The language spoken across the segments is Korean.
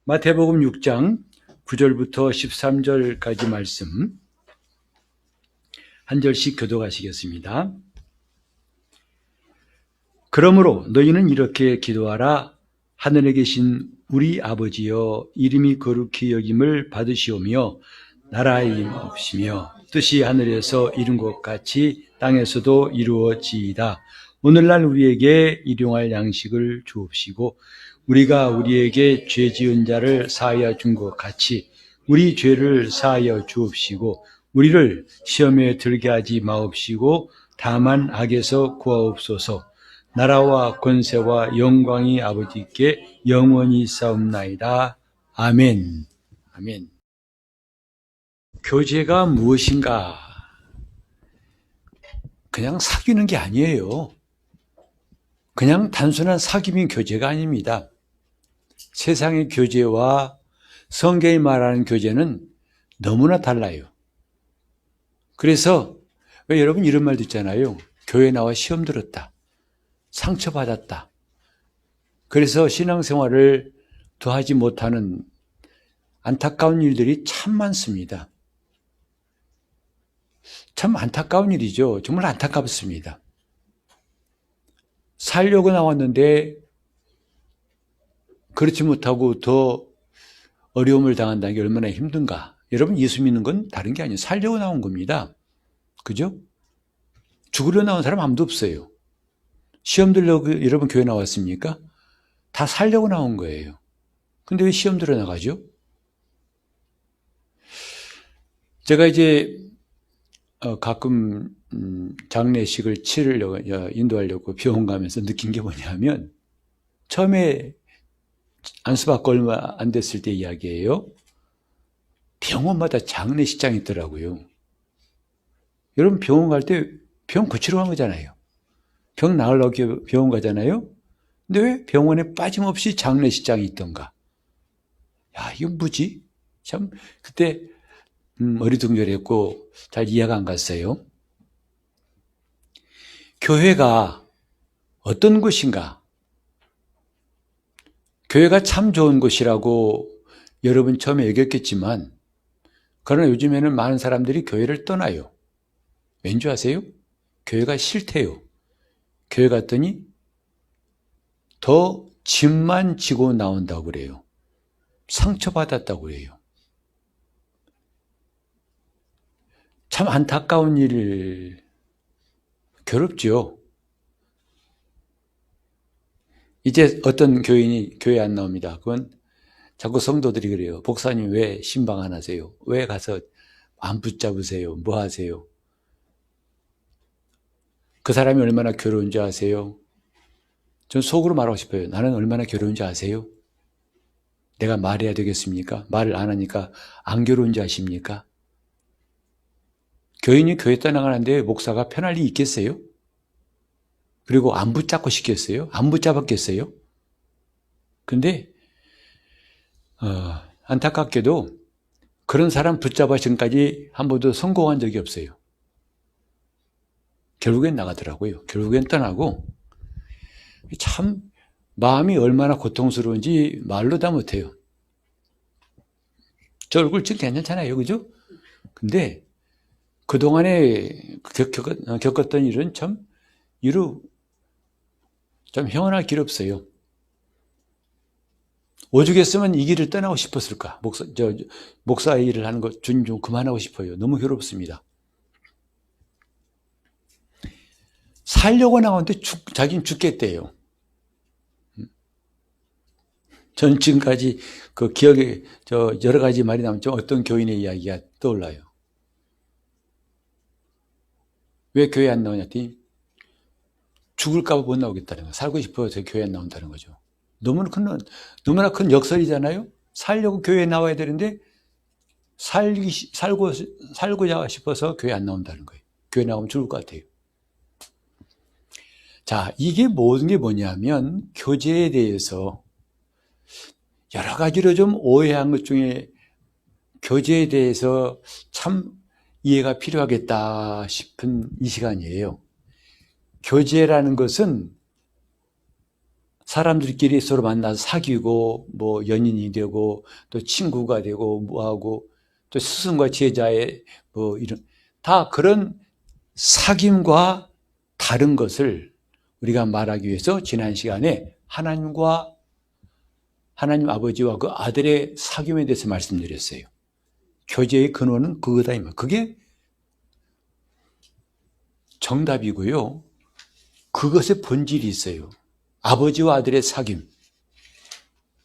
마태복음 6장 9절부터 13절까지 말씀 한 절씩 교독하시겠습니다. 그러므로 너희는 이렇게 기도하라. 하늘에 계신 우리 아버지여, 이름이 거룩히 여김을 받으시오며 나라의 임하옵시며 뜻이 하늘에서 이룬 것 같이 땅에서도 이루어지이다. 오늘날 우리에게 일용할 양식을 주옵시고 우리가 우리에게 죄 지은 자를 사하여 준 것 같이 우리 죄를 사하여 주옵시고 우리를 시험에 들게 하지 마옵시고 다만 악에서 구하옵소서. 나라와 권세와 영광이 아버지께 영원히 있사옵나이다. 아멘. 아멘. 교제가 무엇인가? 그냥 사귀는 게 아니에요. 그냥 단순한 사귐이 교제가 아닙니다. 세상의 교제와 성경이 말하는 교제는 너무나 달라요. 그래서 왜 여러분 이런 말도 있잖아요. 교회 나와 시험 들었다. 상처받았다. 그래서 신앙생활을 더하지 못하는 안타까운 일들이 참 많습니다. 참 안타까운 일이죠. 정말 안타깝습니다. 살려고 나왔는데 그렇지 못하고 더 어려움을 당한다는 게 얼마나 힘든가. 여러분, 예수 믿는 건 다른 게 아니에요. 살려고 나온 겁니다. 그죠? 죽으려 나온 사람 아무도 없어요. 시험 들려고 여러분 교회 나왔습니까? 다 살려고 나온 거예요. 근데 왜 시험 들어 나가죠? 제가 이제 가끔 장례식을 치르려고 인도하려고 병원 가면서 느낀 게 뭐냐면 처음에 안수받고 얼마 안 됐을 때 이야기예요. 병원마다 장례식장이 있더라고요. 여러분 병원 갈 때 병 고치러 간 거잖아요. 병 나으려고 병원 가잖아요. 근데 왜 병원에 빠짐없이 장례식장이 있던가? 야, 이건 뭐지? 참 그때 어리둥절했고 잘 이해가 안 갔어요. 교회가 어떤 곳인가? 교회가 참 좋은 곳이라고 여러분 처음에 얘기했겠지만 그러나 요즘에는 많은 사람들이 교회를 떠나요. 왠지 아세요? 교회가 싫대요. 교회 갔더니 더 짐만 지고 나온다고 그래요. 상처받았다고 그래요. 참 안타까운 일, 괴롭죠. 이제 어떤 교인이 교회 안 나옵니다. 그건 자꾸 성도들이 그래요. 목사님 왜 신방 안 하세요? 왜 가서 안 붙잡으세요? 뭐 하세요? 그 사람이 얼마나 괴로운지 아세요? 전 속으로 말하고 싶어요. 나는 얼마나 괴로운지 아세요? 내가 말해야 되겠습니까? 말을 안 하니까 안 괴로운지 아십니까? 교인이 교회 떠나가는데 목사가 편할 리 있겠어요? 그리고 안 붙잡고 싶겠어요? 안 붙잡았겠어요? 근데 안타깝게도 그런 사람 붙잡아 지금까지 한 번도 성공한 적이 없어요. 결국엔 나가더라고요. 결국엔 떠나고 참 마음이 얼마나 고통스러운지 말로 다 못해요. 저 얼굴 지금 괜찮잖아요. 그죠? 근데 그동안에 겪었던 일은 참 형언할 길 없어요. 오죽했으면 이 길을 떠나고 싶었을까? 목사의 일을 하는 것 주님 좀 그만하고 싶어요. 너무 괴롭습니다. 살려고 나오는데 자기는 죽겠대요. 전 지금까지 그 기억에 여러 가지 말이 남죠. 어떤 교인의 이야기가 떠올라요. 왜 교회 안 나오냐 했더니 죽을까봐 못 나오겠다는 거예요. 살고 싶어서 교회 안 나온다는 거죠. 너무나 큰 역설이잖아요. 살려고 교회에 나와야 되는데 살고자 싶어서 교회 안 나온다는 거예요. 교회 나오면 죽을 것 같아요. 자, 이게 모든 게 뭐냐면 교제에 대해서 여러 가지로 좀 오해한 것 중에 교제에 대해서 참 이해가 필요하겠다 싶은 이 시간이에요. 교제라는 것은 사람들끼리 서로 만나서 사귀고 뭐 연인이 되고 또 친구가 되고 뭐하고 또 스승과 제자의 뭐 이런 다 그런 사귐과 다른 것을 우리가 말하기 위해서 지난 시간에 하나님 아버지와 그 아들의 사귐에 대해서 말씀드렸어요. 교제의 근원은 그거다. 그게 정답이고요. 그것의 본질이 있어요. 아버지와 아들의 사귐.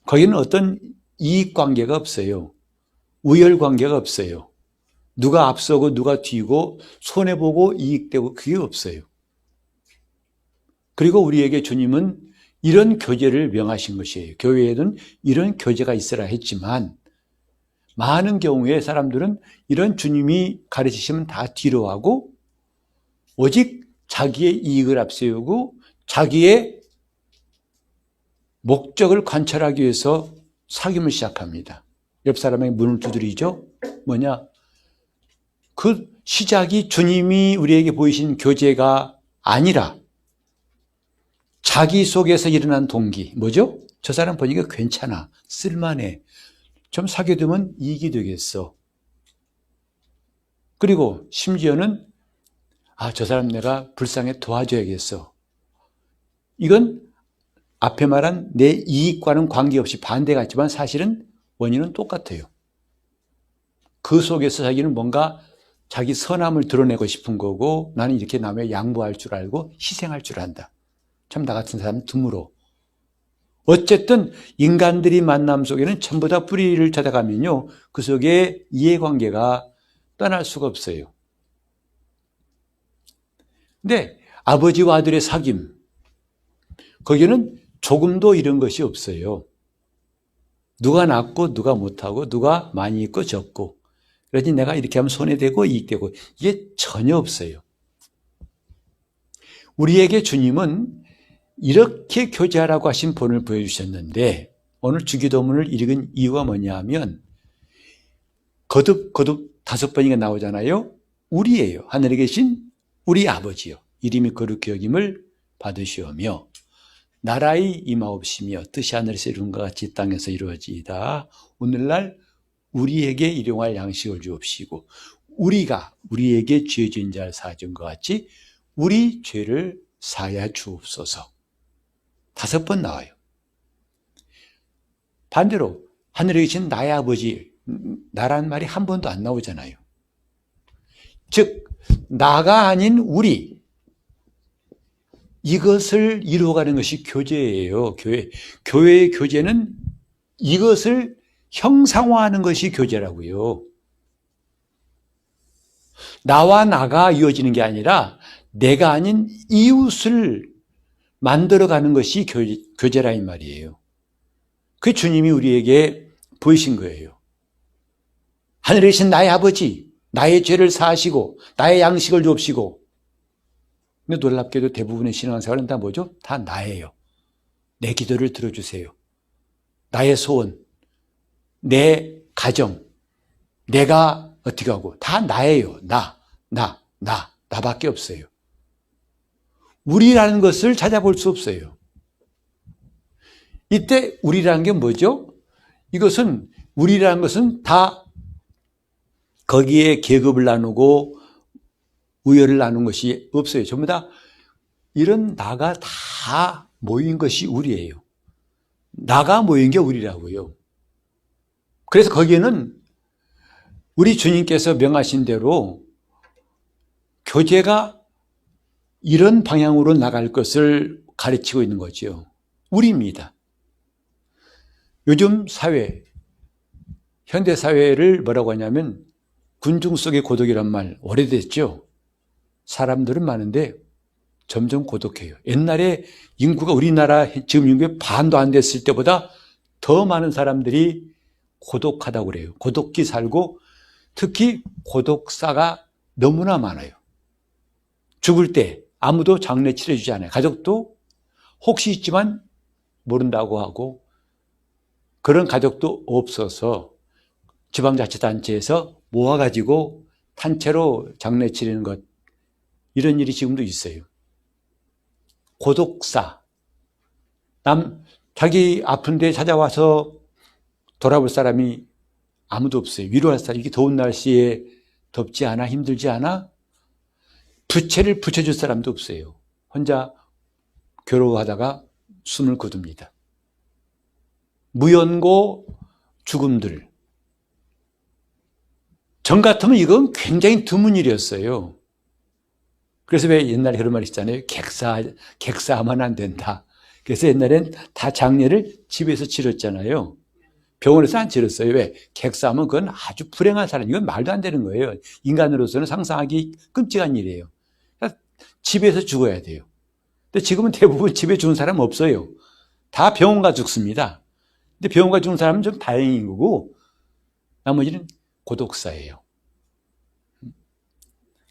거기는 어떤 이익관계가 없어요. 우열관계가 없어요. 누가 앞서고 누가 뒤고 손해보고 이익되고 그게 없어요. 그리고 우리에게 주님은 이런 교제를 명하신 것이에요. 교회에는 이런 교제가 있어라 했지만 많은 경우에 사람들은 이런 주님이 가르치시면 다 뒤로하고 오직 자기의 이익을 앞세우고 자기의 목적을 관철하기 위해서 사귐을 시작합니다. 옆 사람에게 문을 두드리죠. 뭐냐? 그 시작이 주님이 우리에게 보이신 교제가 아니라 자기 속에서 일어난 동기. 뭐죠? 저 사람 보니까 괜찮아. 쓸만해. 좀 사귀어두면 이익이 되겠어. 그리고 심지어는 저 사람 내가 불쌍해 도와줘야겠어. 이건 앞에 말한 내 이익과는 관계없이 반대 같지만 사실은 원인은 똑같아요. 그 속에서 자기는 뭔가 자기 선함을 드러내고 싶은 거고 나는 이렇게 남의 양보할 줄 알고 희생할 줄 안다. 참 나 같은 사람 드물어. 어쨌든 인간들이 만남 속에는 전부 다 뿌리를 찾아가면요. 그 속에 이해관계가 떠날 수가 없어요. 근데 아버지와 아들의 사귐, 거기는 조금도 이런 것이 없어요. 누가 낫고 누가 못하고 누가 많이 있고 적고 그러니 내가 이렇게 하면 손해되고 이익되고 이게 전혀 없어요. 우리에게 주님은 이렇게 교제하라고 하신 본을 보여주셨는데 오늘 주기도문을 읽은 이유가 뭐냐 하면 거듭 5번이가 나오잖아요. 우리예요. 하늘에 계신 우리 아버지요. 이름이 거룩히 여김을 받으시오며 나라의 임하옵시며 뜻이 하늘에서 이룬 것 같이 땅에서 이루어지이다. 오늘날 우리에게 일용할 양식을 주옵시고 우리가 우리에게 죄 지은 자를 사준 것 같이 우리 죄를 사하여 주옵소서. 5번 나와요. 반대로 하늘에 계신 나의 아버지, 나라는 말이 한 번도 안 나오잖아요. 즉 나가 아닌 우리, 이것을 이루어가는 것이 교제예요. 교회의 교제는 이것을 형상화하는 것이 교제라고요. 나와 나가 이어지는 게 아니라 내가 아닌 이웃을 만들어가는 것이 교제라 이 말이에요. 그 주님이 우리에게 보이신 거예요. 하늘에 계신 나의 아버지, 나의 죄를 사하시고 나의 양식을 주옵시고. 근데 놀랍게도 대부분의 신앙생활은 다 뭐죠? 다 나예요. 내 기도를 들어주세요. 나의 소원, 내 가정, 내가 어떻게 하고 다 나예요. 나밖에 없어요. 우리라는 것을 찾아볼 수 없어요. 이때 우리라는 게 뭐죠? 이것은 우리라는 것은 다 거기에 계급을 나누고 우열을 나눈 것이 없어요. 전부 다 이런 나가 다 모인 것이 우리예요. 나가 모인 게 우리라고요. 그래서 거기에는 우리 주님께서 명하신 대로 교제가 이런 방향으로 나갈 것을 가르치고 있는 거죠. 우리입니다. 요즘 사회, 현대사회를 뭐라고 하냐면 군중 속의 고독이란 말 오래됐죠. 사람들은 많은데 점점 고독해요. 옛날에 인구가 우리나라 지금 인구의 반도 안 됐을 때보다 더 많은 사람들이 고독하다고 그래요. 고독히 살고 특히 고독사가 너무나 많아요. 죽을 때 아무도 장례 치러주지 않아요. 가족도 혹시 있지만 모른다고 하고 그런 가족도 없어서 지방자치단체에서 모아가지고 단체로 장례 치르는 것 이런 일이 지금도 있어요. 고독사. 자기 아픈데 찾아와서 돌아볼 사람이 아무도 없어요. 위로할 사람. 이렇게 더운 날씨에 덥지 않아? 힘들지 않아? 부채를 붙여줄 사람도 없어요. 혼자 괴로워하다가 숨을 거둡니다. 무연고 죽음들. 전 같으면 이건 굉장히 드문 일이었어요. 그래서 왜 옛날에 그런 말 있잖아요. 객사하면 안 된다. 그래서 옛날엔 다 장례를 집에서 치렀잖아요. 병원에서 안 치렀어요. 왜? 객사하면 그건 아주 불행한 사람. 이건 말도 안 되는 거예요. 인간으로서는 상상하기 끔찍한 일이에요. 그러니까 집에서 죽어야 돼요. 근데 지금은 대부분 집에 죽은 사람 없어요. 다 병원 가 죽습니다. 근데 병원 가 죽은 사람은 좀 다행인 거고, 나머지는 고독사예요.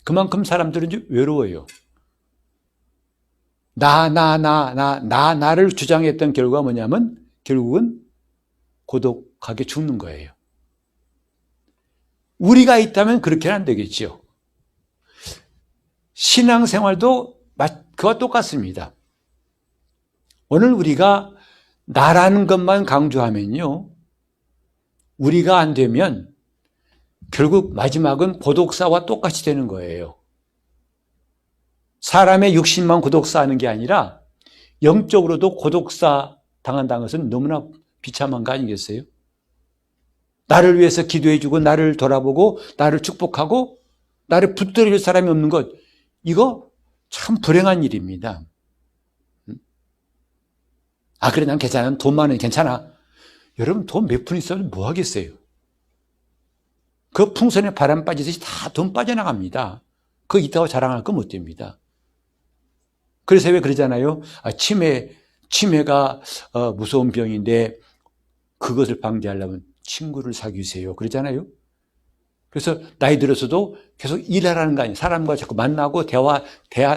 그만큼 사람들은 좀 외로워요. 나를 주장했던 결과가 뭐냐면, 결국은 고독하게 죽는 거예요. 우리가 있다면 그렇게는 안 되겠죠. 신앙생활도 그와 똑같습니다. 오늘 우리가 나라는 것만 강조하면요, 우리가 안 되면 결국 마지막은 고독사와 똑같이 되는 거예요. 사람의 육신만 고독사하는 게 아니라 영적으로도 고독사 당한다는 것은 너무나 비참한 거 아니겠어요? 나를 위해서 기도해주고 나를 돌아보고 나를 축복하고 나를 붙들어줄 사람이 없는 것, 이거 참 불행한 일입니다. 그래, 난 괜찮아. 돈 많으니 괜찮아. 여러분, 돈 몇 푼 있어도 뭐 하겠어요? 그 풍선에 바람 빠지듯이 다 돈 빠져나갑니다. 그거 있다고 자랑할 건 못 됩니다. 그래서 왜 그러잖아요? 치매가 무서운 병인데 그것을 방지하려면 친구를 사귀세요. 그러잖아요? 그래서 나이 들어서도 계속 일하라는 거 아니에요. 사람과 자꾸 만나고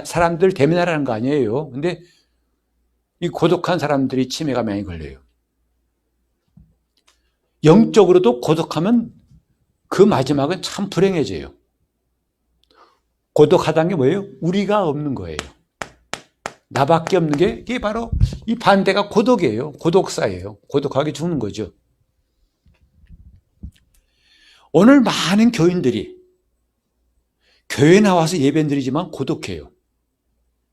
사람들 대면하라는 거 아니에요. 근데 이 고독한 사람들이 치매가 많이 걸려요. 영적으로도 고독하면 그 마지막은 참 불행해져요. 고독하다는 게 뭐예요? 우리가 없는 거예요. 나밖에 없는 게, 이게 바로 이 반대가 고독이에요. 고독사예요. 고독하게 죽는 거죠. 오늘 많은 교인들이 교회 나와서 예배 드리지만 고독해요.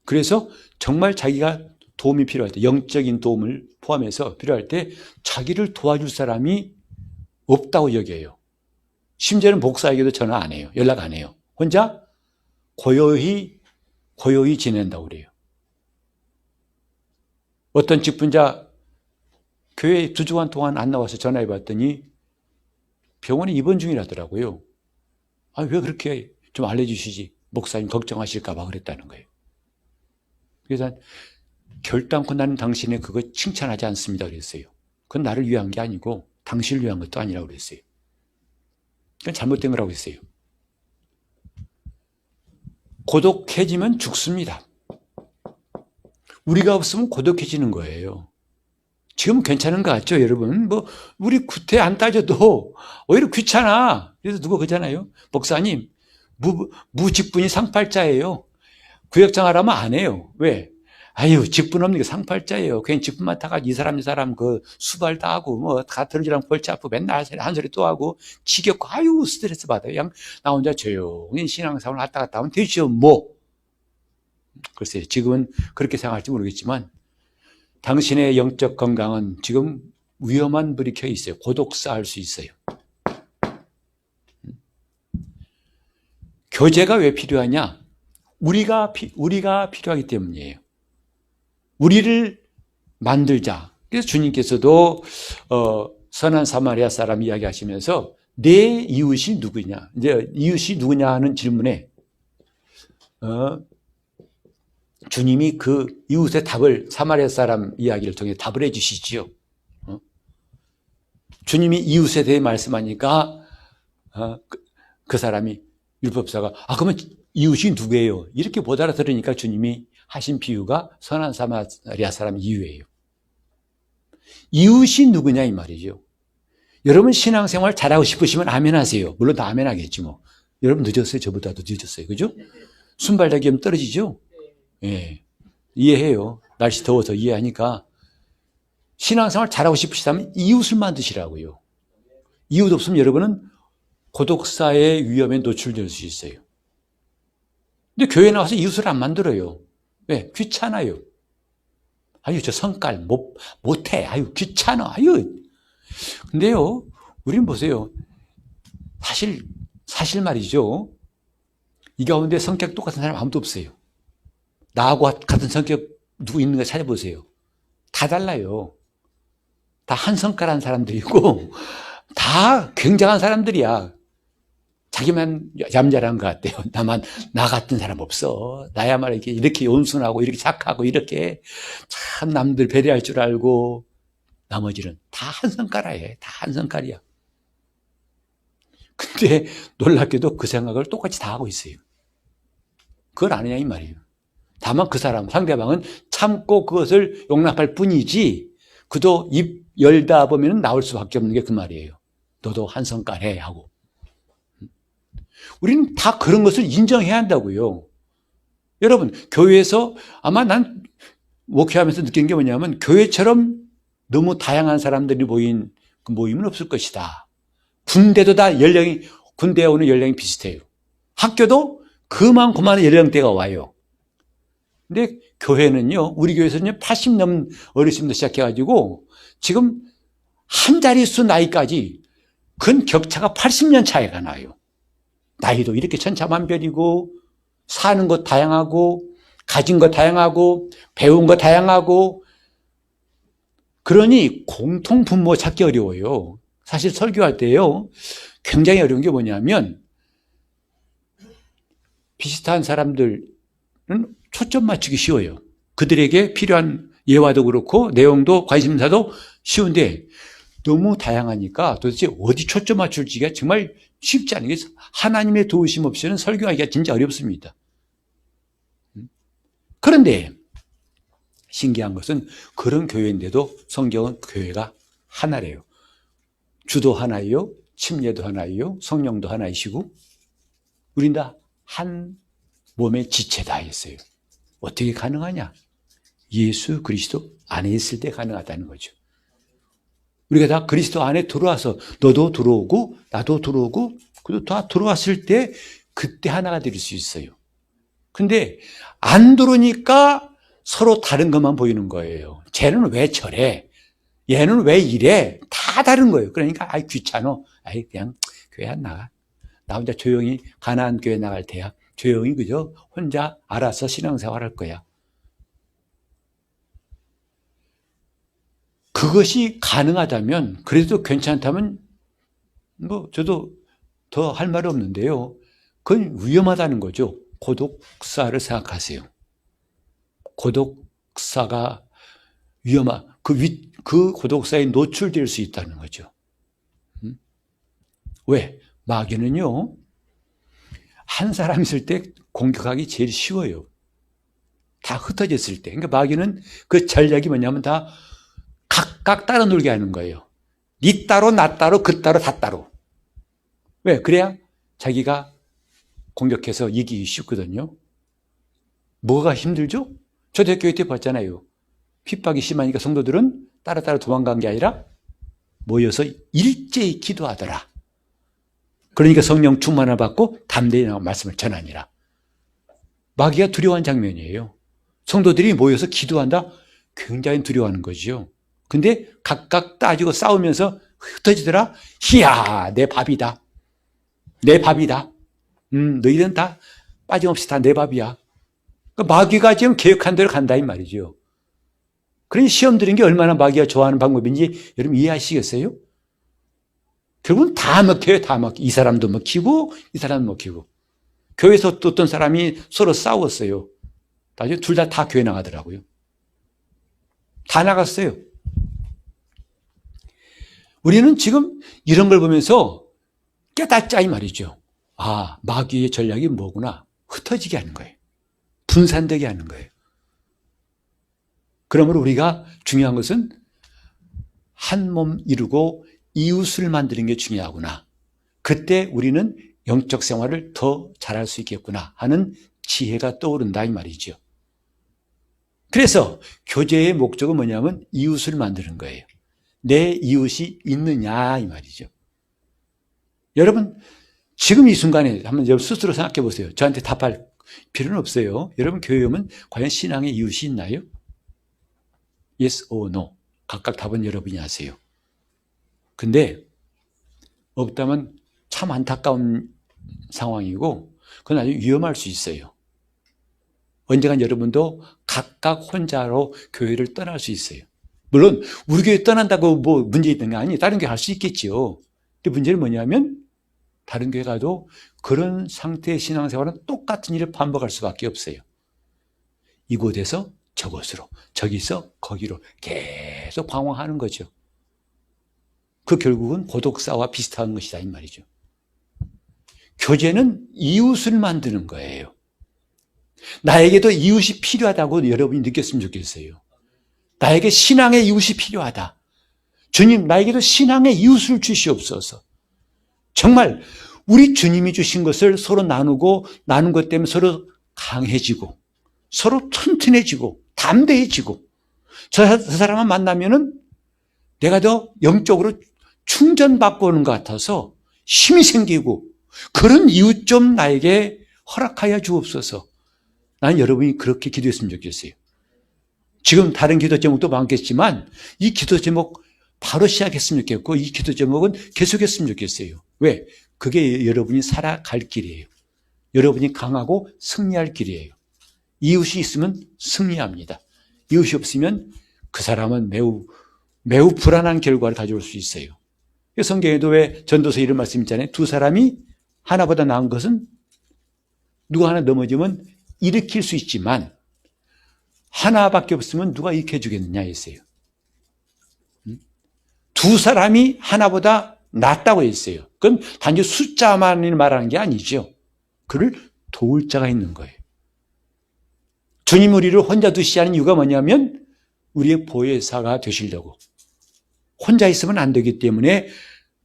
그래서 정말 자기가 도움이 필요할 때, 영적인 도움을 포함해서 필요할 때 자기를 도와줄 사람이 없다고 여겨요. 심지어는 목사에게도 전화 안 해요. 연락 안 해요. 혼자 고요히 지낸다고 그래요. 어떤 직분자 교회 2주간 동안 안 나와서 전화해 봤더니 병원에 입원 중이라더라고요. 왜 그렇게 좀 알려주시지? 목사님 걱정하실까 봐 그랬다는 거예요. 그래서 결단코 나는 당신의 그거 칭찬하지 않습니다 그랬어요. 그건 나를 위한 게 아니고 당신을 위한 것도 아니라고 그랬어요. 그건 잘못된 거라고 했어요. 고독해지면 죽습니다. 우리가 없으면 고독해지는 거예요. 지금 괜찮은 거 같죠, 여러분? 우리 구태 안 따져도 오히려 귀찮아. 그래서 누가 그러잖아요. 목사님, 무직분이 상팔자예요. 구역장 하라면 안 해요. 왜? 직분 없는 게 상팔자예요. 그냥 직분 맡아가지고 이 사람 그 수발 다 하고, 다 들지랑 골치 아프고 맨날 한 소리 또 하고, 지겹고, 스트레스 받아요. 그냥 나 혼자 조용히 신앙생활 왔다 갔다 하면 되죠, 뭐. 글쎄요, 지금은 그렇게 생각할지 모르겠지만, 당신의 영적 건강은 지금 위험한 불이 켜 있어요. 고독사 할 수 있어요. 교제가 왜 필요하냐? 우리가 필요하기 때문이에요. 우리를 만들자. 그래서 주님께서도 선한 사마리아 사람 이야기하시면서 내 이웃이 누구냐? 이제 이웃이 누구냐 하는 질문에 주님이 그 이웃의 답을 사마리아 사람 이야기를 통해 답을 해 주시지요. 주님이 이웃에 대해 말씀하니까 그 사람이 율법사가 그러면 이웃이 누구예요? 이렇게 못 알아들으니까 주님이 하신 비유가 선한 사마리아 사람 이유예요. 이웃이 누구냐 이 말이죠. 여러분 신앙생활 잘하고 싶으시면 아멘 하세요. 물론 다 아멘 하겠지 뭐. 여러분 늦었어요. 저보다도 늦었어요. 그죠? 순발력이 좀 떨어지죠? 예. 이해해요. 날씨 더워서 이해하니까. 신앙생활 잘하고 싶으시다면 이웃을 만드시라고요. 이웃 없으면 여러분은 고독사의 위험에 노출될 수 있어요. 근데 교회 나와서 이웃을 안 만들어요. 왜? 귀찮아요. 아유, 저 성깔 못해. 아유, 귀찮아. 아유. 근데요, 우린 보세요. 사실 말이죠. 이 가운데 성격 똑같은 사람 아무도 없어요. 나하고 같은 성격 누구 있는가 찾아보세요. 다 달라요. 다 한 성깔한 사람들이고, 다 굉장한 사람들이야. 자기만 얌전한 것 같아요. 나 같은 사람 없어. 나야말로 이렇게 온순하고, 이렇게 착하고, 이렇게 참 남들 배려할 줄 알고, 나머지는 다 한 성깔이야. 다 한 성깔이야. 근데 놀랍게도 그 생각을 똑같이 다 하고 있어요. 그걸 아느냐, 이 말이에요. 다만 그 사람, 상대방은 참고 그것을 용납할 뿐이지, 그도 입 열다 보면 나올 수밖에 없는 게 그 말이에요. 너도 한 성깔해 하고. 우리는 다 그런 것을 인정해야 한다고요. 여러분, 교회에서 아마 난 목회하면서 느낀 게 뭐냐면 교회처럼 너무 다양한 사람들이 모인 그 모임은 없을 것이다. 군대도 다 군대에 오는 연령이 비슷해요. 학교도 그만큼의 연령대가 와요. 근데 교회는요, 우리 교회에서는요, 80 넘은 어르신부터 시작해가지고 지금 한 자릿수 나이까지 큰 격차가 80년 차이가 나요. 나이도 이렇게 천차만별이고, 사는 것 다양하고, 가진 것 다양하고, 배운 것 다양하고, 그러니 공통 분모 찾기 어려워요. 사실 설교할 때요, 굉장히 어려운 게 뭐냐면, 비슷한 사람들은 초점 맞추기 쉬워요. 그들에게 필요한 예화도 그렇고, 내용도 관심사도 쉬운데, 너무 다양하니까 도대체 어디 초점 맞출지가 정말 쉽지 않은 게 하나님의 도우심 없이는 설교하기가 진짜 어렵습니다. 그런데 신기한 것은 그런 교회인데도 성경은 교회가 하나래요. 주도 하나이요, 침례도 하나이요, 성령도 하나이시고 우린 다 한 몸의 지체다 했어요. 어떻게 가능하냐? 예수 그리스도 안에 있을 때 가능하다는 거죠. 우리가 다 그리스도 안에 들어와서 너도 들어오고 나도 들어오고 그도 다 들어왔을 때 그때 하나가 될 수 있어요. 근데 안 들어오니까 서로 다른 것만 보이는 거예요. 쟤는 왜 저래? 얘는 왜 이래? 다 다른 거예요. 그러니까 귀찮아. 그냥 교회 안 나가. 나 혼자 조용히 가나안 교회 나갈 테야. 조용히 그저 혼자 알아서 신앙생활 할 거야. 그것이 가능하다면, 그래도 괜찮다면, 저도 더 할 말이 없는데요. 그건 위험하다는 거죠. 고독사를 생각하세요. 고독사가 그 고독사에 노출될 수 있다는 거죠. 왜? 마귀는요, 한 사람 있을 때 공격하기 제일 쉬워요. 다 흩어졌을 때. 그러니까 마귀는 그 전략이 뭐냐면 다 각각 따로 놀게 하는 거예요. 니 따로, 나 따로, 그 따로, 다 따로. 왜? 그래야 자기가 공격해서 이기기 쉽거든요. 뭐가 힘들죠? 저도 교회 때 봤잖아요. 핍박이 심하니까 성도들은 따로따로 도망간 게 아니라 모여서 일제히 기도하더라. 그러니까 성령 충만을 받고 담대히 말씀을 전하니라. 마귀가 두려워한 장면이에요. 성도들이 모여서 기도한다? 굉장히 두려워하는 거죠. 근데 각각 따지고 싸우면서 흩어지더라? 이야, 내 밥이다. 내 밥이다. 너희들은 다 빠짐없이 다 내 밥이야. 그러니까 마귀가 지금 계획한 대로 간다 이 말이죠. 그러니 시험 드린 게 얼마나 마귀가 좋아하는 방법인지 여러분 이해하시겠어요? 결국은 다 먹혀요. 다 먹혀. 이 사람도 먹히고 이 사람도 먹히고. 교회에서 또 어떤 사람이 서로 싸웠어요. 나중에 둘 다 교회 나가더라고요. 다 나갔어요. 우리는 지금 이런 걸 보면서 깨닫자 이 말이죠. 아, 마귀의 전략이 뭐구나. 흩어지게 하는 거예요. 분산되게 하는 거예요. 그러므로 우리가 중요한 것은 한 몸 이루고 이웃을 만드는 게 중요하구나. 그때 우리는 영적 생활을 더 잘할 수 있겠구나 하는 지혜가 떠오른다 이 말이죠. 그래서 교제의 목적은 뭐냐면 이웃을 만드는 거예요. 내 이웃이 있느냐 이 말이죠. 여러분 지금 이 순간에 한번 여러분 스스로 생각해 보세요. 저한테 답할 필요는 없어요. 여러분 교회 오면 과연 신앙의 이웃이 있나요? Yes or no. 각각 답은 여러분이 하세요. 근데 없다면 참 안타까운 상황이고 그건 아주 위험할 수 있어요. 언젠간 여러분도 각각 혼자로 교회를 떠날 수 있어요. 물론 우리 교회 떠난다고 뭐 문제 있는 게 아니에요. 다른 교회 갈 수 있겠죠. 근데 문제는 뭐냐면 다른 교회 가도 그런 상태의 신앙생활은 똑같은 일을 반복할 수밖에 없어요. 이곳에서 저곳으로, 저기서 거기로 계속 방황하는 거죠. 그 결국은 고독사와 비슷한 것이다 이 말이죠. 교제는 이웃을 만드는 거예요. 나에게도 이웃이 필요하다고 여러분이 느꼈으면 좋겠어요. 나에게 신앙의 이웃이 필요하다. 주님, 나에게도 신앙의 이웃을 주시옵소서. 정말 우리 주님이 주신 것을 서로 나누고 나눈 것 때문에 서로 강해지고 서로 튼튼해지고 담대해지고 저 사람만 만나면은 내가 더 영적으로 충전받고 오는 것 같아서 힘이 생기고 그런 이웃 좀 나에게 허락하여 주옵소서. 나는 여러분이 그렇게 기도했으면 좋겠어요. 지금 다른 기도 제목도 많겠지만 이 기도 제목 바로 시작했으면 좋겠고 이 기도 제목은 계속했으면 좋겠어요. 왜? 그게 여러분이 살아갈 길이에요. 여러분이 강하고 승리할 길이에요. 이웃이 있으면 승리합니다. 이웃이 없으면 그 사람은 매우 불안한 결과를 가져올 수 있어요. 성경에도 왜 전도서 이런 말씀 있잖아요. 두 사람이 하나보다 나은 것은 누가 하나 넘어지면 일으킬 수 있지만 하나밖에 없으면 누가 일으켜 주겠느냐 했어요. 두 사람이 하나보다 낫다고 했어요. 그건 단지 숫자만을 말하는 게 아니죠. 그를 도울 자가 있는 거예요. 주님 우리를 혼자 두시지 않은 이유가 뭐냐면 우리의 보혜사가 되시려고. 혼자 있으면 안 되기 때문에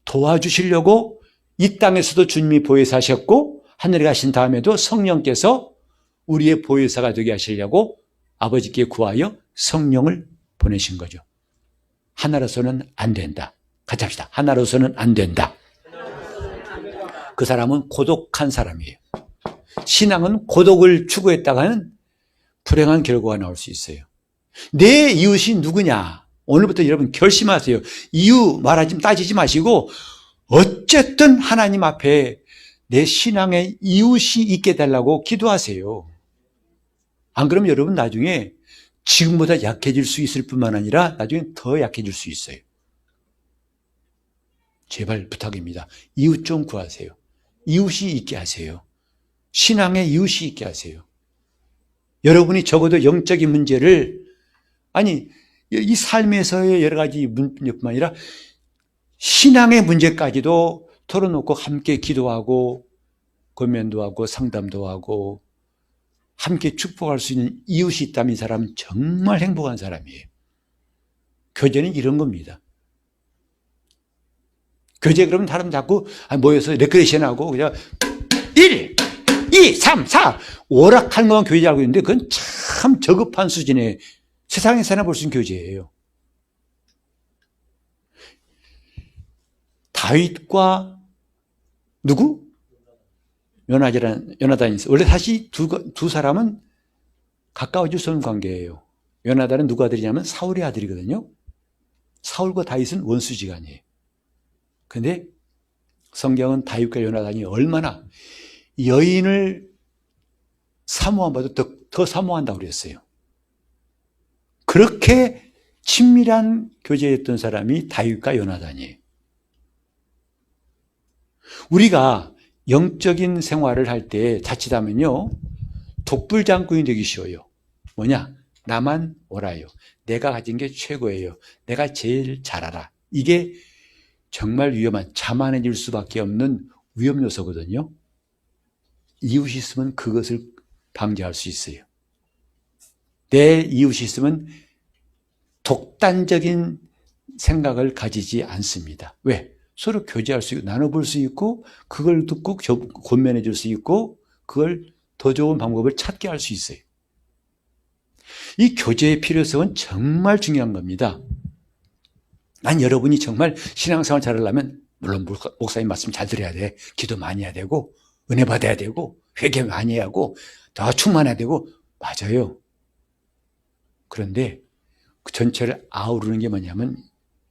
도와주시려고 이 땅에서도 주님이 보혜사셨고 하늘에 가신 다음에도 성령께서 우리의 보혜사가 되게 하시려고 아버지께 구하여 성령을 보내신 거죠. 하나로서는 안 된다. 같이 합시다. 하나로서는 안 된다. 그 사람은 고독한 사람이에요. 신앙은 고독을 추구했다가는 불행한 결과가 나올 수 있어요. 내 이웃이 누구냐? 오늘부터 여러분 결심하세요. 이유 말하지 따지지 마시고 어쨌든 하나님 앞에 내 신앙의 이웃이 있게 달라고 기도하세요. 안 그러면 여러분 나중에 지금보다 약해질 수 있을 뿐만 아니라 나중에 더 약해질 수 있어요. 제발 부탁입니다. 이웃 좀 구하세요. 이웃이 있게 하세요. 신앙의 이웃이 있게 하세요. 여러분이 적어도 영적인 문제를 이 삶에서의 여러 가지 문제뿐만 아니라 신앙의 문제까지도 털어놓고 함께 기도하고 권면도 하고 상담도 하고 함께 축복할 수 있는 이웃이 있다면 이 사람은 정말 행복한 사람이에요. 교제는 이런 겁니다. 교제 그러면 사람 자꾸 모여서 레크레이션하고 그냥 1, 2, 3, 4 오락하는 것만 교제 알고 있는데 그건 참 저급한 수준의 세상에서나 볼 수 있는 교제예요. 다윗과 누구? 요나단이 있어요. 원래 사실 두 사람은 가까워질 수 없는 관계예요. 요나단은 누구 아들이냐면 사울의 아들이거든요. 사울과 다윗은 원수지간이에요. 근데 성경은 다윗과 요나단이 얼마나 여인을 사모함보다 더 사모한다고 그랬어요. 그렇게 친밀한 교제였던 사람이 다윗과 요나단이에요. 우리가 영적인 생활을 할 때 자칫하면요 독불장군이 되기 쉬워요. 뭐냐? 나만 옳아요. 내가 가진 게 최고예요. 내가 제일 잘 알아. 이게 정말 위험한 자만해질 수밖에 없는 위험 요소거든요. 이웃이 있으면 그것을 방지할 수 있어요. 내 이웃이 있으면 독단적인 생각을 가지지 않습니다. 왜? 서로 교제할 수 있고 나눠볼 수 있고 그걸 듣고 권면해 줄 수 있고 그걸 더 좋은 방법을 찾게 할 수 있어요. 이 교제의 필요성은 정말 중요한 겁니다. 난 여러분이 정말 신앙생활 잘하려면 물론 목사님 말씀 잘 들어야 돼. 기도 많이 해야 되고 은혜 받아야 되고 회개 많이 해야 하고 더 충만해야 되고 맞아요. 그런데 그 전체를 아우르는 게 뭐냐면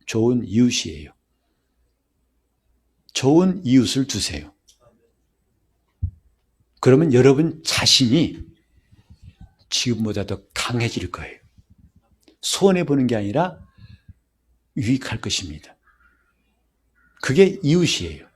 좋은 이웃이에요. 좋은 이웃을 두세요. 그러면 여러분 자신이 지금보다 더 강해질 거예요. 손해보는 게 아니라 유익할 것입니다. 그게 이웃이에요.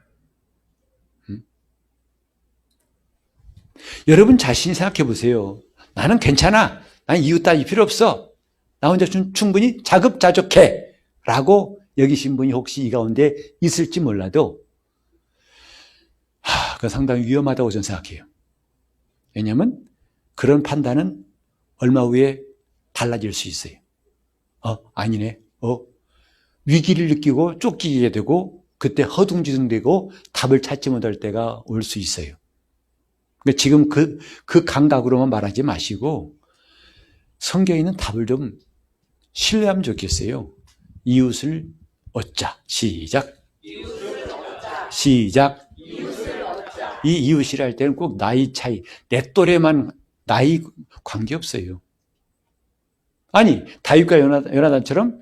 여러분 자신이 생각해 보세요. 나는 괜찮아. 난 이웃 따위 필요 없어. 나 혼자 충분히 자급자족해. 라고 여기신 분이 혹시 이 가운데 있을지 몰라도 그건 상당히 위험하다고 저는 생각해요. 왜냐하면 그런 판단은 얼마 후에 달라질 수 있어요. 아니네. 위기를 느끼고 쫓기게 되고 그때 허둥지둥되고 답을 찾지 못할 때가 올 수 있어요. 그러니까 지금 그 감각으로만 말하지 마시고 성경에 있는 답을 좀 신뢰하면 좋겠어요. 이웃을 얻자. 시작. 시작. 이 이웃이라 할 때는 꼭 나이 차이, 내 또래만 나이 관계없어요. 아니 다윗과 요나단처럼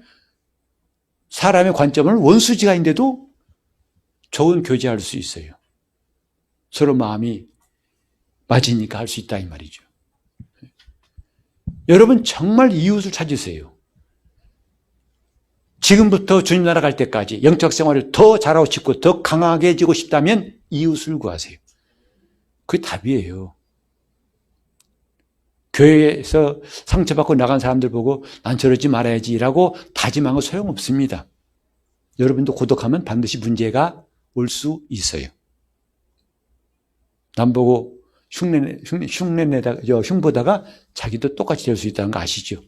사람의 관점은 원수지간인데도 좋은 교제할 수 있어요. 서로 마음이 맞으니까 할 수 있다 이 말이죠. 여러분 정말 이웃을 찾으세요. 지금부터 주님 나라 갈 때까지 영적 생활을 더 잘하고 싶고 더 강하게지고 싶다면 이웃을 구하세요. 그게 답이에요. 교회에서 상처받고 나간 사람들 보고 난 저러지 말아야지라고 다짐한 건 소용없습니다. 여러분도 고독하면 반드시 문제가 올 수 있어요. 남 보고 흉보다가 자기도 똑같이 될 수 있다는 거 아시죠?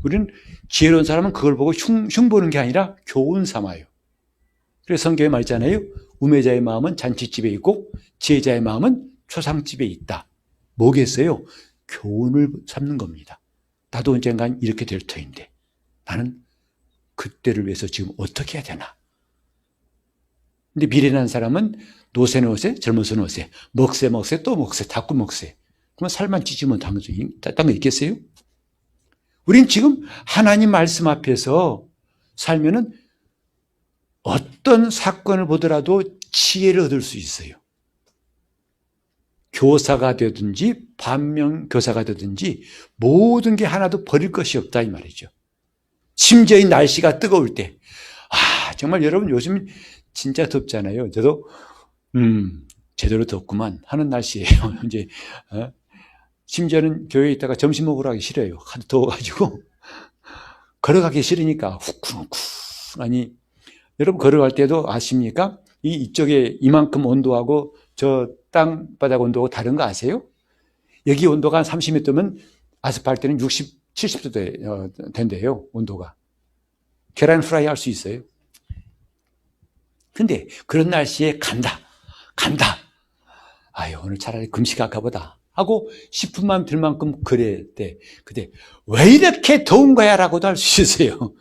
우리는 지혜로운 사람은 그걸 보고 흉보는 게 아니라 교훈 삼아요. 그래서 성경에 말했잖아요. 우매자의 마음은 잔치집에 있고 지혜자의 마음은 초상집에 있다. 뭐겠어요? 교훈을 삼는 겁니다. 나도 언젠간 이렇게 될 터인데 나는 그때를 위해서 지금 어떻게 해야 되나? 근데 미련한 사람은 노새는 옷에 젊어서는 옷에 먹새 또 먹새 자꾸 먹새. 그러면 살만 찌지면 딴 거 있겠어요? 우린 지금 하나님 말씀 앞에서 살면은 어떤 사건을 보더라도 지혜를 얻을 수 있어요. 교사가 되든지 반면교사가 되든지 모든 게 하나도 버릴 것이 없다 이 말이죠. 심지어 이 날씨가 뜨거울 때 정말 여러분 요즘 진짜 덥잖아요. 저도 제대로 덥구만 하는 날씨예요. 이제 심지어는 교회에 있다가 점심 먹으러 가기 싫어요. 하도 더워가지고 걸어가기 싫으니까 후쿵후쿵 여러분 걸어갈 때도 아십니까? 이쪽에 이만큼 온도하고 저 땅바닥 온도하고 다른 거 아세요? 여기 온도가 한 30m면 아스팔트는 60, 70도 된대요. 온도가. 계란 프라이 할 수 있어요. 근데 그런 날씨에 간다. 오늘 차라리 금식할까 보다 하고 싶은만 들 만큼 그랬대. 근데 왜 이렇게 더운 거야? 라고도 할 수 있어요.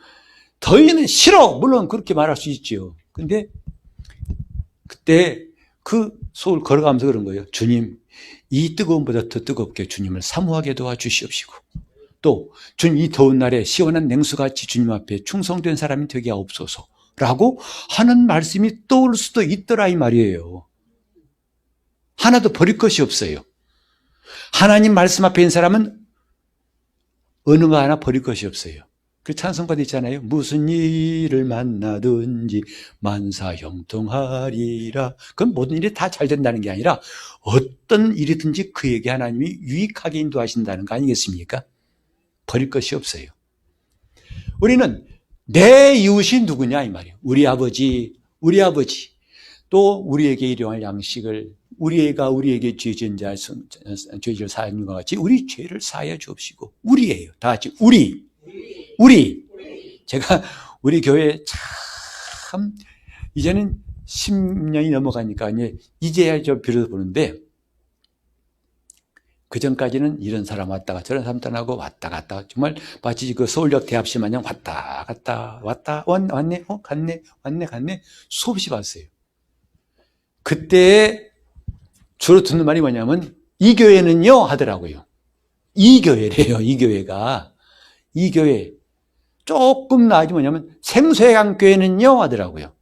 더위는 싫어. 물론 그렇게 말할 수 있죠. 근데 그때 그 속을 걸어가면서 그런 거예요. 주님, 이 뜨거움보다 더 뜨겁게 주님을 사모하게 도와주시옵시고 또 주님 이 더운 날에 시원한 냉수같이 주님 앞에 충성된 사람이 되게 하옵소서 라고 하는 말씀이 떠올 수도 있더라 이 말이에요. 하나도 버릴 것이 없어요. 하나님 말씀 앞에 있는 사람은 어느 거 하나 버릴 것이 없어요. 그 찬송가도 있잖아요. 무슨 일을 만나든지 만사형통하리라. 그건 모든 일이 다 잘 된다는 게 아니라 어떤 일이든지 그에게 하나님이 유익하게 인도하신다는 거 아니겠습니까? 버릴 것이 없어요. 우리는 내 이웃이 누구냐 이 말이에요. 우리 아버지 또 우리에게 일용할 양식을 우리가 우리에게 죄진 자 죄를 사하는 것 같이 우리 죄를 사하여 주옵시고 우리예요. 다 같이 우리. 제가 우리 교회 참 이제는 10년이 넘어가니까 이제야 저 비로소 보는데 그 전까지는 이런 사람 왔다가 저런 사람 떠나고 왔다 갔다 정말 마치 그 서울역 대합실 마냥 왔다 갔다 왔네 갔네 왔네 갔네 수없이 봤어요. 그때 주로 듣는 말이 뭐냐면 이 교회는요 하더라고요. 이 교회래요. 이 교회가 이 교회 조금 나아지 뭐냐면 생수회강교회는요 하더라고요.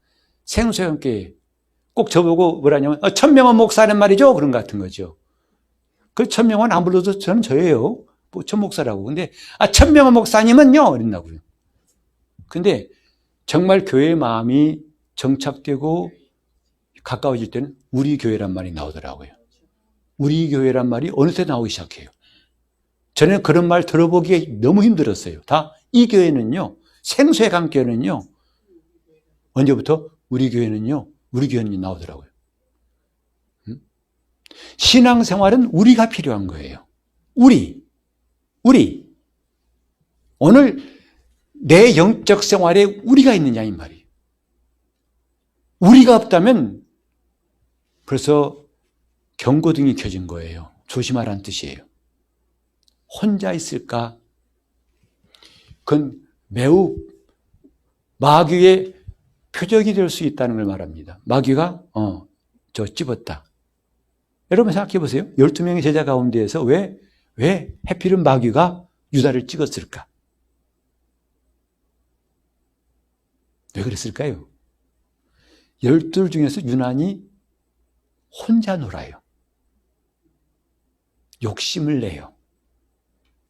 생수회강교회 꼭 저보고 뭐라냐면 천명원 목사는 말이죠 그런 것 같은 거죠. 그 천명원 안 불러도 저는 저예요. 천 목사라고. 근데 천명원 목사님은요 이랬나고요. 근데 정말 교회의 마음이 정착되고 가까워질 때는 우리 교회란 말이 나오더라고요. 우리 교회란 말이 어느새 나오기 시작해요. 저는 그런 말 들어보기 너무 힘들었어요. 다 이 교회는요, 생수의 강교회는요, 언제부터? 우리 교회는요 나오더라고요. 신앙생활은 우리가 필요한 거예요. 우리. 오늘 내 영적 생활에 우리가 있느냐 이 말이에요. 우리가 없다면 벌써 경고등이 켜진 거예요. 조심하라는 뜻이에요. 혼자 있을까? 그건 매우 마귀의 표적이 될 수 있다는 걸 말합니다. 마귀가 저 찝었다. 여러분 생각해 보세요. 12명의 제자 가운데에서 왜 해필은 마귀가 유다를 찍었을까? 왜 그랬을까요? 12 중에서 유난히 혼자 놀아요. 욕심을 내요.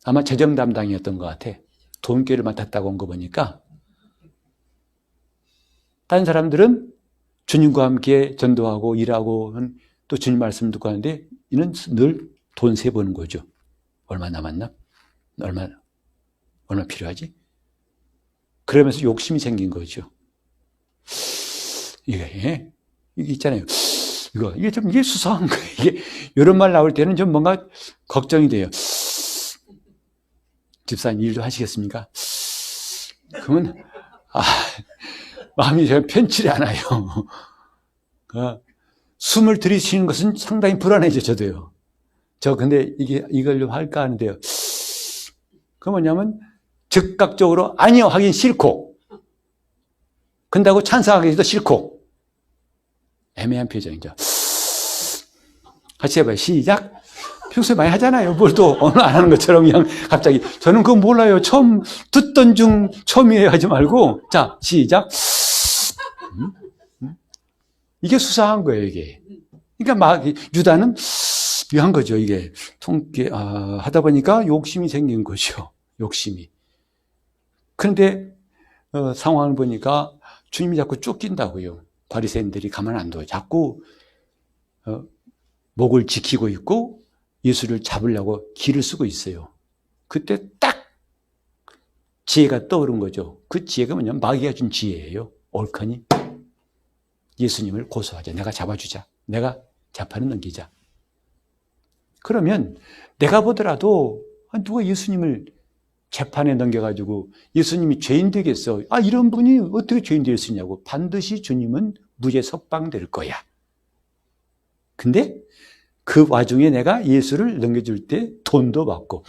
아마 재정 담당이었던 것 같아. 돈꾀를 맡았다고 온 거 보니까 다른 사람들은 주님과 함께 전도하고 일하고 또 주님 말씀 듣고 하는데 이는 늘 돈 세보는 거죠. 얼마 남았나? 얼마 필요하지? 그러면서 욕심이 생긴 거죠. 이게 있잖아요. 이게 수상한 거예요. 이런 말 나올 때는 좀 뭔가 걱정이 돼요. 집사님 일도 하시겠습니까? 그러면 마음이 제가 편치지 않아요. 숨을 들이쉬는 것은 상당히 불안해져 저도요. 근데 이걸 할까 하는데요. 그 뭐냐면 즉각적으로 아니요 하긴 싫고 근다고 찬성하기도 싫고 애매한 표정이죠. 같이 해봐요. 시작. 평소에 많이 하잖아요. 뭘 또 오늘 안 하는 것처럼 그냥 갑자기. 저는 그거 몰라요. 처음 듣던 중 처음이에요 하지 말고. 자, 시작. 이게 수상한 거예요, 이게. 그러니까 유다는 묘한 거죠, 이게. 하다 보니까 욕심이 생긴 거죠. 욕심이. 그런데 상황을 보니까 주님이 자꾸 쫓긴다고요. 바리새인들이 가만 안 둬요. 자꾸 목을 지키고 있고 예수를 잡으려고 길을 쓰고 있어요. 그때 딱 지혜가 떠오른 거죠. 그 지혜가 뭐냐면 마귀가 준 지혜예요. 옳거니 예수님을 고소하자. 내가 잡아주자. 내가 재판을 넘기자. 그러면 내가 보더라도 누가 예수님을 재판에 넘겨가지고 예수님이 죄인 되겠어. 이런 분이 어떻게 죄인 될 수 있냐고. 반드시 주님은 무죄 석방될 거야. 근데 그 와중에 내가 예수를 넘겨줄 때 돈도 받고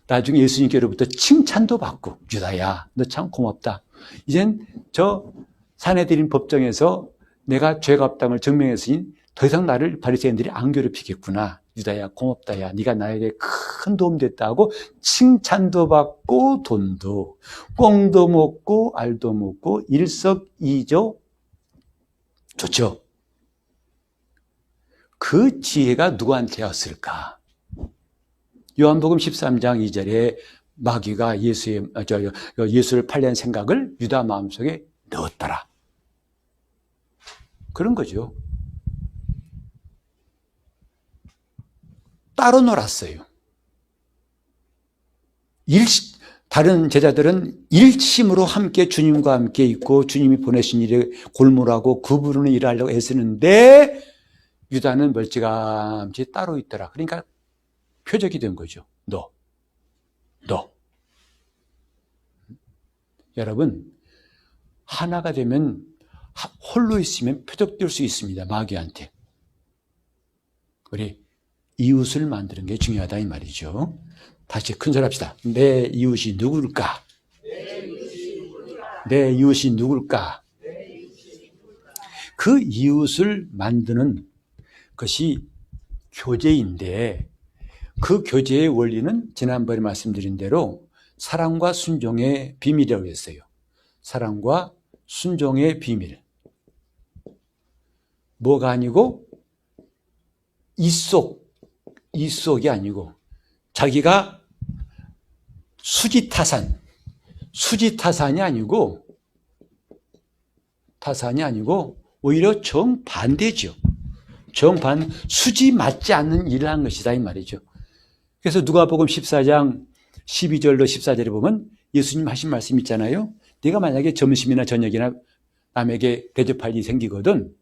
나중에 예수님께로부터 칭찬도 받고 유다야 너 참 고맙다. 이젠 저 사내들인 법정에서 내가 죄가 없다는 걸 증명했으니 더 이상 나를 바리새인들이 안 괴롭히겠구나. 유다야 고맙다야 네가 나에게 큰 도움 됐다고 칭찬도 받고 돈도 꽁도 먹고 알도 먹고 일석이조 좋죠. 그 지혜가 누구한테였을까? 요한복음 13장 2절에 마귀가 예수를 팔려는 생각을 유다 마음속에 넣었더라. 그런 거죠. 따로 놀았어요. 다른 제자들은 일심으로 함께 주님과 함께 있고 주님이 보내신 일에 골몰하고 그 부분을 일하려고 애쓰는데 유다는 멀찌감치 따로 있더라. 그러니까 표적이 된 거죠. 너. 여러분, 하나가 되면 홀로 있으면 표적될 수 있습니다. 마귀한테. 우리 이웃을 만드는 게 중요하다 이 말이죠. 다시 큰 소리 합시다. 내 이웃이 누굴까? 내 이웃이 누굴까? 그 이웃을 만드는 것이 교제인데 그 교제의 원리는 지난번에 말씀드린 대로 사랑과 순종의 비밀이라고 했어요. 사랑과 순종의 비밀. 뭐가 아니고 이속이 아니고 자기가 수지타산이 아니고 오히려 정반대죠. 수지 맞지 않는 일을 한 것이다 이 말이죠. 그래서 누가복음 14장 12절로 14절에 보면 예수님 하신 말씀 있잖아요. 네가 만약에 점심이나 저녁이나 남에게 대접할 일이 생기거든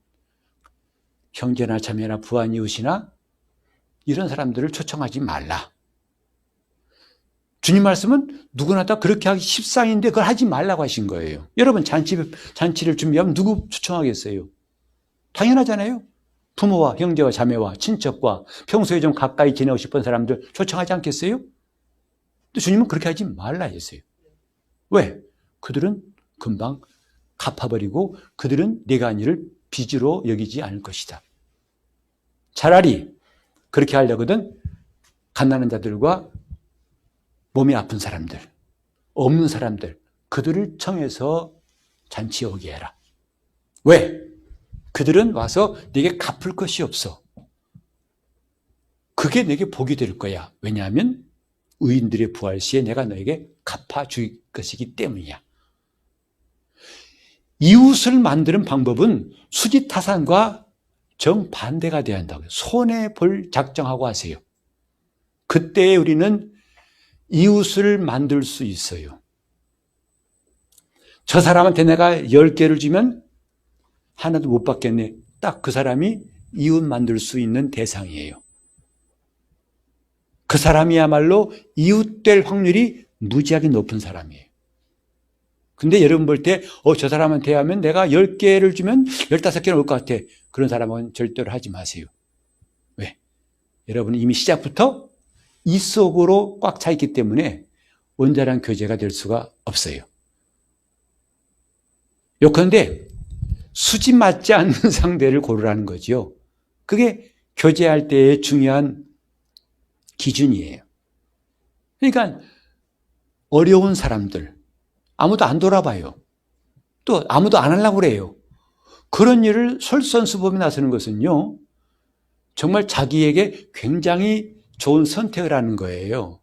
형제나 자매나 부한 이웃이나 이런 사람들을 초청하지 말라. 주님 말씀은 누구나 다 그렇게 하기 십상인데 그걸 하지 말라고 하신 거예요. 여러분 잔치를 준비하면 누구 초청하겠어요? 당연하잖아요. 부모와 형제와 자매와 친척과 평소에 좀 가까이 지내고 싶은 사람들 초청하지 않겠어요? 근데 주님은 그렇게 하지 말라 했어요. 왜? 그들은 금방 갚아버리고 그들은 내가 한 일을 빚으로 여기지 않을 것이다. 차라리 그렇게 하려거든 갓나는 자들과 몸이 아픈 사람들, 없는 사람들, 그들을 청해서 잔치에 오게 해라. 왜? 그들은 와서 내게 갚을 것이 없어. 그게 내게 복이 될 거야. 왜냐하면 의인들의 부활 시에 내가 너에게 갚아줄 것이기 때문이야. 이웃을 만드는 방법은 수지타산과 정반대가 되어야 한다고요. 손해볼 작정하고 하세요. 그때 우리는 이웃을 만들 수 있어요. 저 사람한테 내가 10개를 주면 하나도 못 받겠네. 딱 그 사람이 이웃 만들 수 있는 대상이에요. 그 사람이야말로 이웃 될 확률이 무지하게 높은 사람이에요. 근데 여러분 볼 때, 저 사람한테 하면 내가 10개를 주면 15개는 올 것 같아. 그런 사람은 절대로 하지 마세요. 왜? 여러분은 이미 시작부터 이 속으로 꽉 차 있기 때문에 온전한 교제가 될 수가 없어요. 요컨대 수지 맞지 않는 상대를 고르라는 거죠. 그게 교제할 때의 중요한 기준이에요. 그러니까 어려운 사람들, 아무도 안 돌아봐요. 또 아무도 안 하려고 그래요. 그런 일을 솔선수범에 나서는 것은요, 정말 자기에게 굉장히 좋은 선택을 하는 거예요.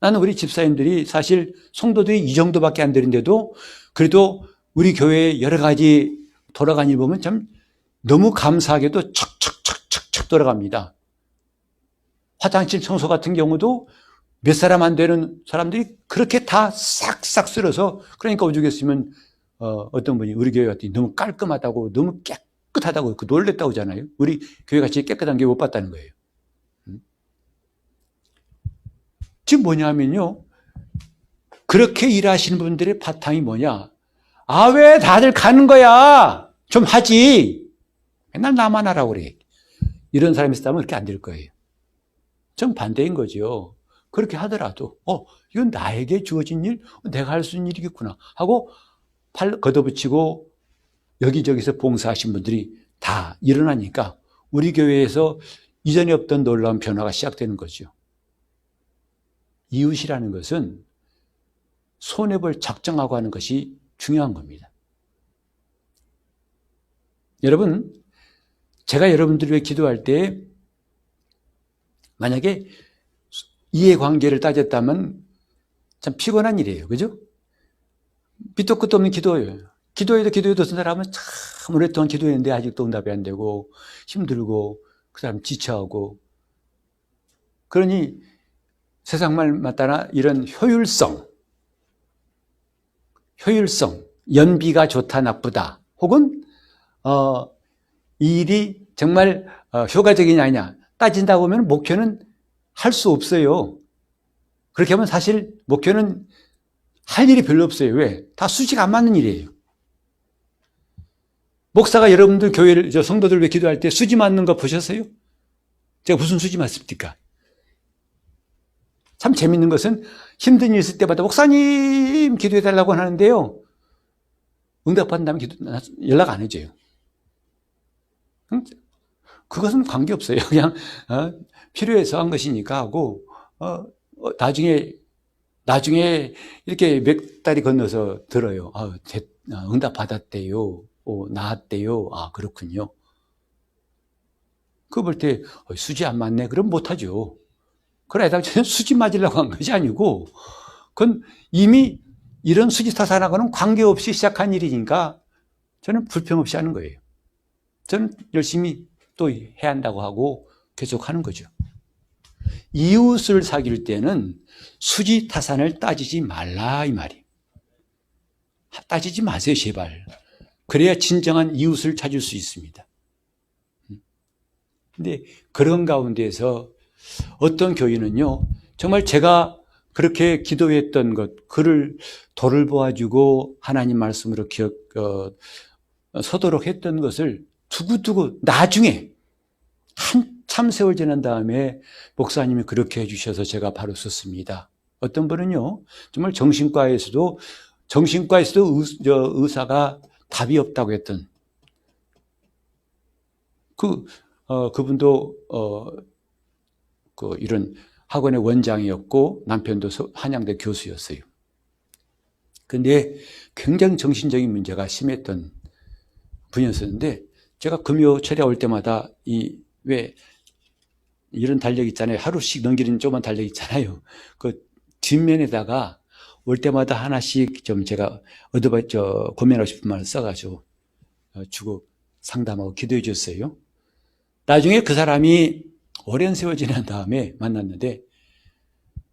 나는 우리 집사님들이 사실 성도들이 이 정도밖에 안 되는데도 그래도 우리 교회에 여러 가지 돌아가는 일 보면 참 너무 감사하게도 척척척척척 돌아갑니다. 화장실 청소 같은 경우도 몇 사람 안 되는 사람들이 그렇게 다 싹싹 쓸어서 그러니까 오죽했으면 어떤 분이 우리 교회 같더니 너무 깔끔하다고 너무 깨끗하다고 놀랬다고 하잖아요. 우리 교회가 제일 깨끗한 게 못 봤다는 거예요. 지금 뭐냐면요. 그렇게 일하시는 분들의 바탕이 뭐냐. 왜 다들 가는 거야? 좀 하지. 맨날 나만 하라고 그래. 이런 사람이 있다면 그렇게 안 될 거예요. 좀 반대인 거죠. 그렇게 하더라도 이건 나에게 주어진 일, 내가 할 수 있는 일이겠구나 하고 팔 걷어붙이고 여기저기서 봉사하신 분들이 다 일어나니까 우리 교회에서 이전에 없던 놀라운 변화가 시작되는 거죠. 이웃이라는 것은 손해볼 작정하고 하는 것이 중요한 겁니다. 여러분, 제가 여러분들을 위해 기도할 때 만약에 이해관계를 따졌다면 참 피곤한 일이에요. 그죠? 밑도 끝도 없는 기도예요. 기도해도 어떤 사람은 참 오랫동안 기도했는데 아직도 응답이 안 되고 힘들고 그 사람 지쳐하고 그러니 세상 말 맞다나 이런 효율성, 연비가 좋다 나쁘다 혹은 이 일이 정말 효과적이냐 아니냐 따진다 보면 목회는 할 수 없어요. 그렇게 하면 사실 목회는 할 일이 별로 없어요. 왜? 다 수지가 안 맞는 일이에요. 목사가 여러분들 교회를 성도들 왜 기도할 때 수지 맞는 거 보셨어요? 제가 무슨 수지 맞습니까? 참 재밌는 것은 힘든 일 있을 때마다 목사님 기도해달라고 하는데요. 응답받은 다음에 연락 안 해줘요. 그것은 관계없어요. 그냥 필요해서 한 것이니까 하고 나중에 이렇게 몇 달이 건너서 들어요. 응답 받았대요. 나았대요. 그렇군요. 그거 볼 때 수지 안 맞네. 그럼 못하죠. 그러다 수지 맞으려고 한 것이 아니고 그건 이미 이런 수지 타산하고는 관계없이 시작한 일이니까 저는 불평 없이 하는 거예요. 저는 열심히 또 해야 한다고 하고 계속 하는 거죠. 이웃을 사귈 때는 수지 타산을 따지지 말라 이 말이에요. 따지지 마세요 제발. 그래야 진정한 이웃을 찾을 수 있습니다. 근데 그런 가운데서 어떤 교인은요, 정말 제가 그렇게 기도했던 것, 그를 도를 보아주고 하나님 말씀으로 서도록 했던 것을 두고두고 나중에 한참 세월 지난 다음에 목사님이 그렇게 해주셔서 제가 바로 썼습니다. 어떤 분은요, 정말 정신과에서도 의사가 답이 없다고 했던 그분도 이런 학원의 원장이었고 남편도 한양대 교수였어요. 근데 굉장히 정신적인 문제가 심했던 분이었었는데 제가 금요철에 올 때마다 왜 이런 달력 있잖아요. 하루씩 넘기는 조그만 달력 있잖아요. 그 뒷면에다가 올 때마다 하나씩 좀 제가 고민하고 싶은 말을 써가지고 주고 상담하고 기도해 줬어요. 나중에 그 사람이 오랜 세월 지난 다음에 만났는데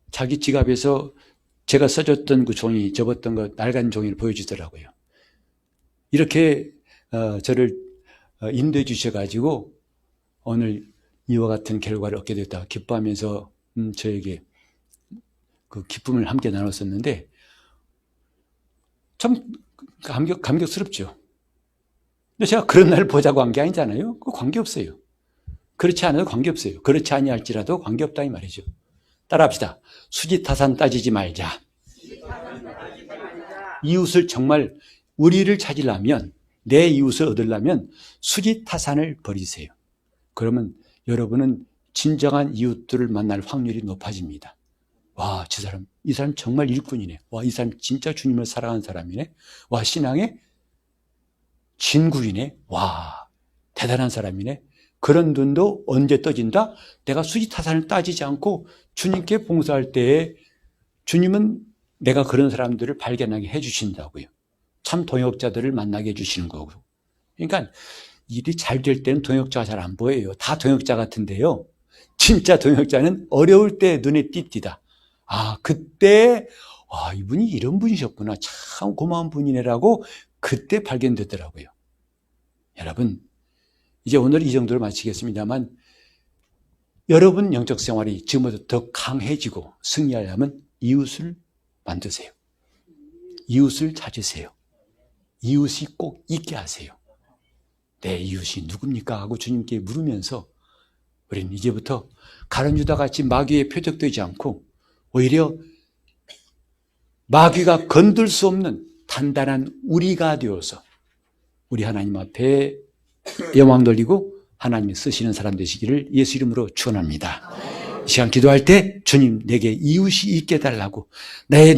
자기 지갑에서 제가 써줬던 그 종이, 접었던 거 낡은 종이를 보여주더라고요. 이렇게 저를 인도해 주셔가지고 오늘 이와 같은 결과를 얻게 됐다 기뻐하면서 저에게 그 기쁨을 함께 나눴었는데 참 감격스럽죠. 근데 제가 그런 날 보자고 한 게 아니잖아요. 그거 관계없어요. 그렇지 않아도 관계없어요. 그렇지 아니할지라도 관계없다 이 말이죠. 따라합시다. 수지타산 따지지 말자. 이웃을 정말 우리를 찾으려면, 내 이웃을 얻으려면 수지타산을 버리세요. 그러면 여러분은 진정한 이웃들을 만날 확률이 높아집니다. 와, 이 사람 정말 일꾼이네. 와, 이 사람 진짜 주님을 사랑하는 사람이네. 와, 신앙의 진국이네. 와, 대단한 사람이네. 그런 눈도 언제 떠진다? 내가 수지타산을 따지지 않고 주님께 봉사할 때에 주님은 내가 그런 사람들을 발견하게 해주신다고요. 참 동역자들을 만나게 해주시는 거고. 그러니까 일이 잘 될 때는 동역자가 잘 안 보여요. 다 동역자 같은데요. 진짜 동역자는 어려울 때 눈에 띕니다. 그때 이분이 이런 분이셨구나. 참 고마운 분이네라고 그때 발견되더라고요. 여러분, 이제 오늘 이 정도로 마치겠습니다만 여러분 영적 생활이 지금보다 더 강해지고 승리하려면 이웃을 만드세요. 이웃을 찾으세요. 이웃이 꼭 있게 하세요. 내 이웃이 누굽니까? 하고 주님께 물으면서 우리는 이제부터 가룟유다 같이 마귀에 표적되지 않고 오히려 마귀가 건들 수 없는 단단한 우리가 되어서 우리 하나님 앞에 영광 돌리고 하나님이 쓰시는 사람 되시기를 예수 이름으로 축원합니다. 이 시간 기도할 때 주님 내게 이웃이 있게 해달라고, 내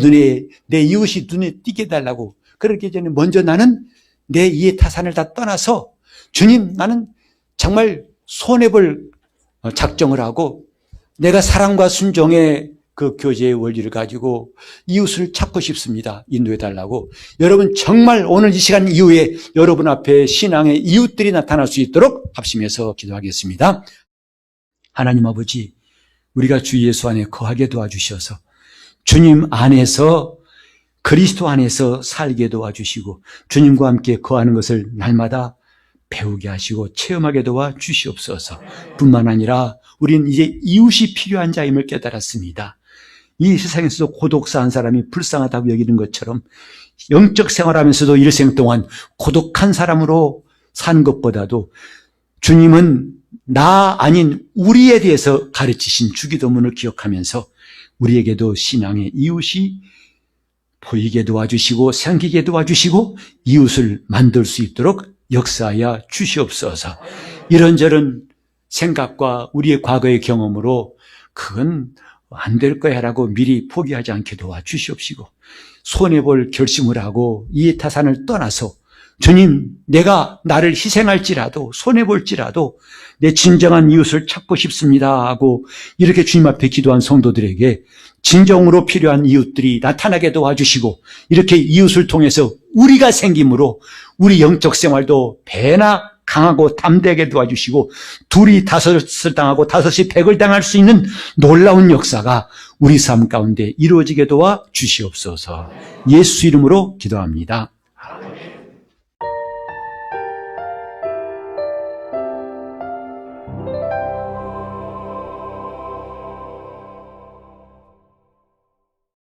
이웃이 눈에 띄게 해달라고, 그렇기 전에 먼저 나는 내 이해 타산을 다 떠나서 주님 나는 정말 손해볼 작정을 하고 내가 사랑과 순종의 그 교제의 원리를 가지고 이웃을 찾고 싶습니다. 인도해달라고. 여러분 정말 오늘 이 시간 이후에 여러분 앞에 신앙의 이웃들이 나타날 수 있도록 합심해서 기도하겠습니다. 하나님 아버지, 우리가 주 예수 안에 거하게 도와주셔서 주님 안에서 그리스도 안에서 살게 도와주시고 주님과 함께 거하는 것을 날마다 배우게 하시고 체험하게 도와주시옵소서. 뿐만 아니라 우리는 이제 이웃이 필요한 자임을 깨달았습니다. 이 세상에서도 고독사한 사람이 불쌍하다고 여기는 것처럼 영적 생활하면서도 일생 동안 고독한 사람으로 사는 것보다도 주님은 나 아닌 우리에 대해서 가르치신 주기도문을 기억하면서 우리에게도 신앙의 이웃이 보이게 도와주시고 생기게 도와주시고 이웃을 만들 수 있도록 역사하여 주시옵소서. 이런저런 생각과 우리의 과거의 경험으로 그건 안 될 거야 라고 미리 포기하지 않게 도와주시옵시고 손해볼 결심을 하고 이 타산을 떠나서 주님, 내가 나를 희생할지라도 손해볼지라도 내 진정한 이웃을 찾고 싶습니다 하고 이렇게 주님 앞에 기도한 성도들에게 진정으로 필요한 이웃들이 나타나게 도와주시고 이렇게 이웃을 통해서 우리가 생김으로 우리 영적 생활도 배나 강하고 담대하게 도와주시고 둘이 다섯을 당하고 다섯이 백을 당할 수 있는 놀라운 역사가 우리 삶 가운데 이루어지게 도와주시옵소서. 예수 이름으로 기도합니다.